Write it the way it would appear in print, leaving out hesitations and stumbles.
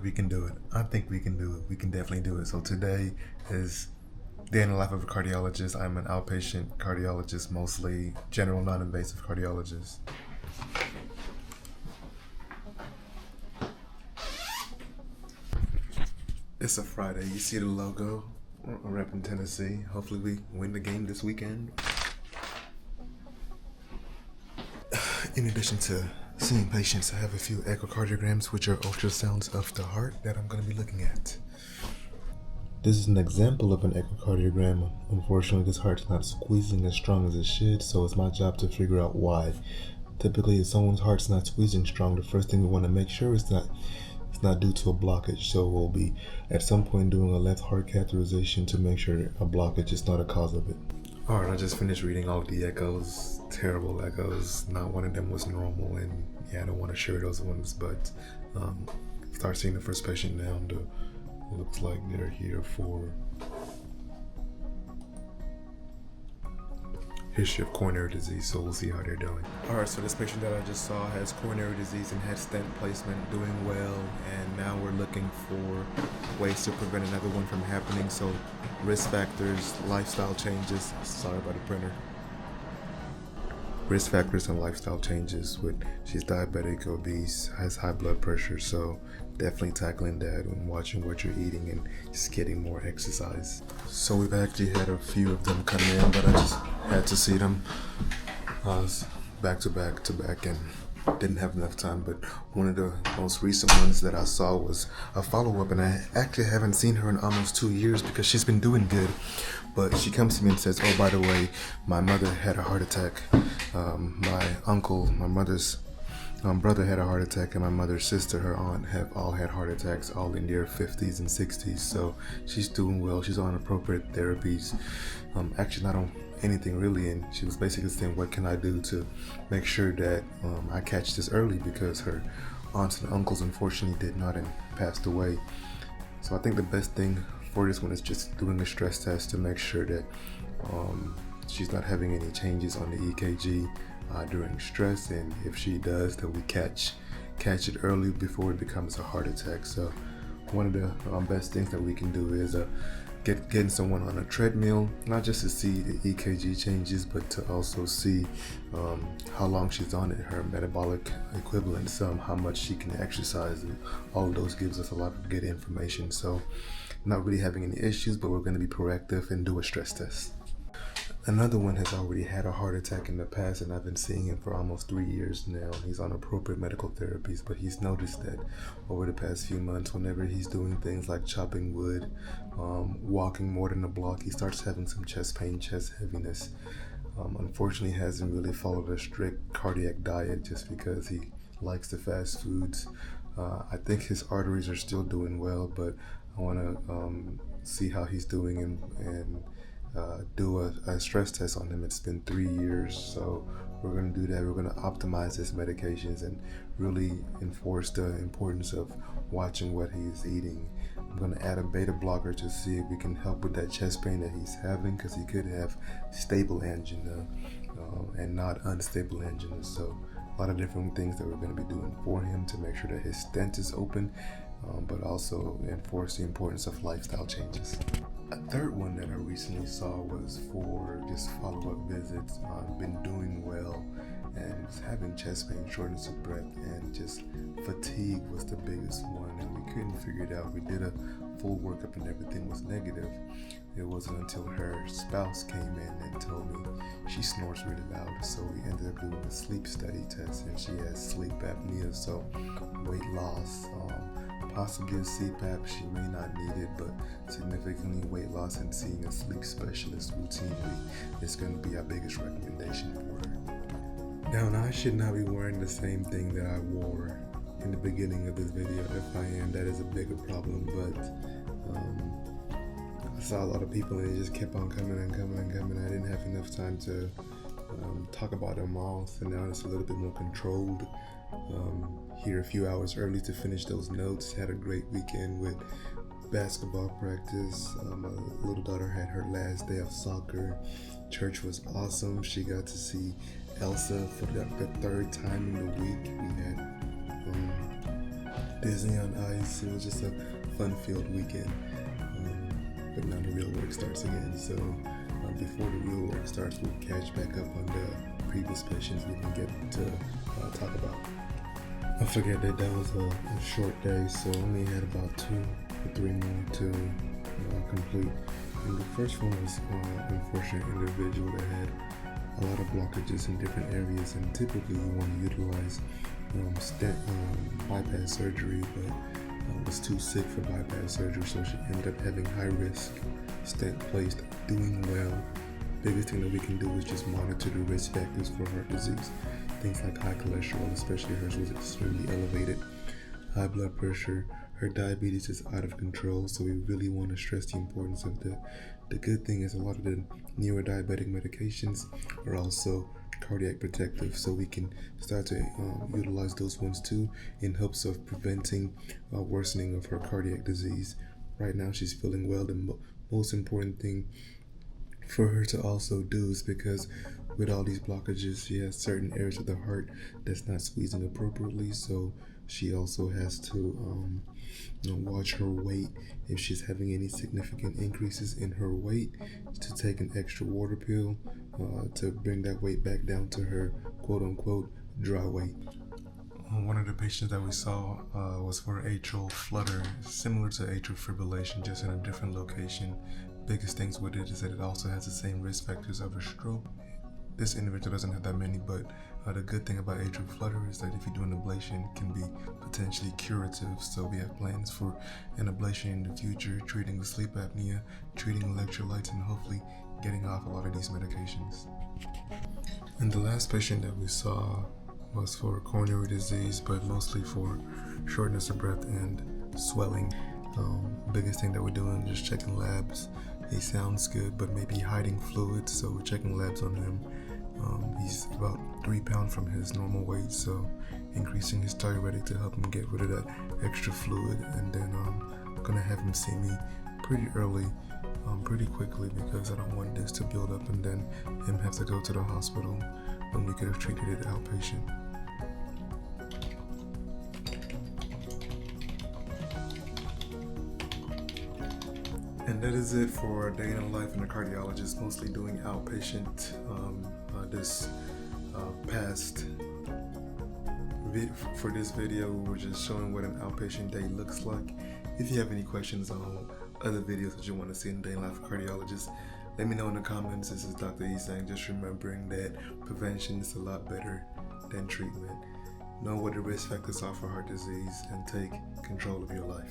We can do it. I think we can do it. We can definitely do it. So today is day in the life of a cardiologist. I'm an outpatient cardiologist, mostly general non-invasive cardiologist. It's a Friday. You see the logo? We're repping Tennessee. Hopefully we win the game this weekend. In addition to seeing patients, I have a few echocardiograms, which are ultrasounds of the heart that I'm going to be looking at. This is an example of an echocardiogram. Unfortunately, this heart's not squeezing as strong as it should, so it's my job to figure out why. Typically, if someone's heart's not squeezing strong, the first thing we want to make sure is that it's not due to a blockage. So we'll be at some point doing a left heart catheterization to make sure a blockage is not a cause of it. Alright, I just finished reading all of the echoes. Terrible echoes. Not one of them was normal, and yeah, I don't want to share those ones, but start seeing the first patient now. Looks like they're here for history of coronary disease, so we'll see how they're doing. Alright, so this patient that I just saw has coronary disease and had stent placement, doing well, and now we're looking for ways to prevent another one from happening. So risk factors, lifestyle changes. Sorry about the printer. Risk factors and lifestyle changes. She's diabetic, obese, has high blood pressure, so definitely tackling that and watching what you're eating and just getting more exercise. So we've actually had a few of them come in, but I just had to see them. I was back to back and didn't have enough time, but one of the most recent ones that I saw was a follow-up, and I actually haven't seen her in almost 2 years because she's been doing good. But she comes to me and says, oh, by the way, my mother had a heart attack. My uncle, my mother's brother had a heart attack, and my mother's sister, her aunt, have all had heart attacks, all in their 50s and 60s. So she's doing well. She's on appropriate therapies. Actually not on anything really, and she was basically saying, what can I do to make sure that I catch this early, because her aunts and uncles unfortunately did not and passed away. So I think the best thing for this one is just doing a stress test to make sure that she's not having any changes on the EKG during stress, and if she does, then we catch it early before it becomes a heart attack. So one of the best things that we can do is getting someone on a treadmill, not just to see the EKG changes, but to also see how long she's on it, her metabolic equivalence, how much she can exercise, and all of those gives us a lot of good information. So not really having any issues, but we're going to be proactive and do a stress test. Another one has already had a heart attack in the past, and I've been seeing him for almost 3 years now. He's on appropriate medical therapies, but he's noticed that over the past few months, whenever he's doing things like chopping wood, walking more than a block, he starts having some chest pain, chest heaviness. Unfortunately, he hasn't really followed a strict cardiac diet just because he likes the fast foods. I think his arteries are still doing well, but I want to see how he's doing and do a stress test on him. It's been 3 years, so we're going to do that. We're going to optimize his medications and really enforce the importance of watching what he's eating. I'm going to add a beta blocker to see if we can help with that chest pain that he's having, because he could have stable angina and not unstable angina. So a lot of different things that we're going to be doing for him to make sure that his stent is open, but also enforce the importance of lifestyle changes. A third one that I recently saw was for just follow-up visits. Been doing well and was having chest pain, shortness of breath, and just fatigue was the biggest one, and we couldn't figure it out. We did a full workup and everything was negative. It wasn't until her spouse came in and told me she snores really loud, so we ended up doing a sleep study test, and she has sleep apnea, so weight loss, possibly a CPAP, she may not need it, but significantly weight loss and seeing a sleep specialist routinely is going to be our biggest recommendation for her. Now, I should not be wearing the same thing that I wore in the beginning of this video. If I am, that is a bigger problem, but I saw a lot of people and it just kept on coming and coming and coming. I didn't have enough time to talk about them all, so now it's a little bit more controlled. Here a few hours early to finish those notes. Had a great weekend with basketball practice. My little daughter had her last day of soccer. Church was awesome. She got to see Elsa for the third time in the week. We had Disney on Ice. It was just a fun-filled weekend. But now the real work starts again. So before the real work starts, we'll catch back up on the previous patients we can get to talk about. I forget that was a short day, so I only had about 2 or 3 more to complete. And the first one was an unfortunate individual that had a lot of blockages in different areas, and typically you want to utilize stent bypass surgery, but was too sick for bypass surgery, so she ended up having high risk stent placed, doing well. Biggest thing that we can do is just monitor the risk factors for heart disease. Things like high cholesterol, especially hers was extremely elevated, high blood pressure, her diabetes is out of control, so we really want to stress the importance of the good thing is a lot of the neurodiabetic medications are also cardiac protective, so we can start to utilize those ones too in hopes of preventing worsening of her cardiac disease. Right now she's feeling well. The most important thing for her to also do is because with all these blockages, she has certain areas of the heart that's not squeezing appropriately, so she also has to watch her weight. If she's having any significant increases in her weight, to take an extra water pill to bring that weight back down to her quote-unquote dry weight. One of the patients that we saw was for atrial flutter, similar to atrial fibrillation, just in a different location. Biggest things with it is that it also has the same risk factors of a stroke. This individual doesn't have that many, but the good thing about atrial flutter is that if you do an ablation, it can be potentially curative. So we have plans for an ablation in the future, treating the sleep apnea, treating electrolytes, and hopefully getting off a lot of these medications. And the last patient that we saw was for coronary disease, but mostly for shortness of breath and swelling. Biggest thing that we're doing is just checking labs. He sounds good, but maybe hiding fluids, so we're checking labs on him. He's about 3 pounds from his normal weight, so increasing his diuretic to help him get rid of that extra fluid. And then I'm gonna have him see me pretty early, pretty quickly, because I don't want this to build up and then him have to go to the hospital when we could have treated it outpatient. And that is it for a day in the life in a cardiologist, mostly doing outpatient. This past for this video, we're just showing what an outpatient day looks like. If you have any questions on other videos that you want to see in a day in the life of a cardiologist, let me know in the comments. This is Dr. Isang, just remembering that prevention is a lot better than treatment. Know what the risk factors are for heart disease and take control of your life.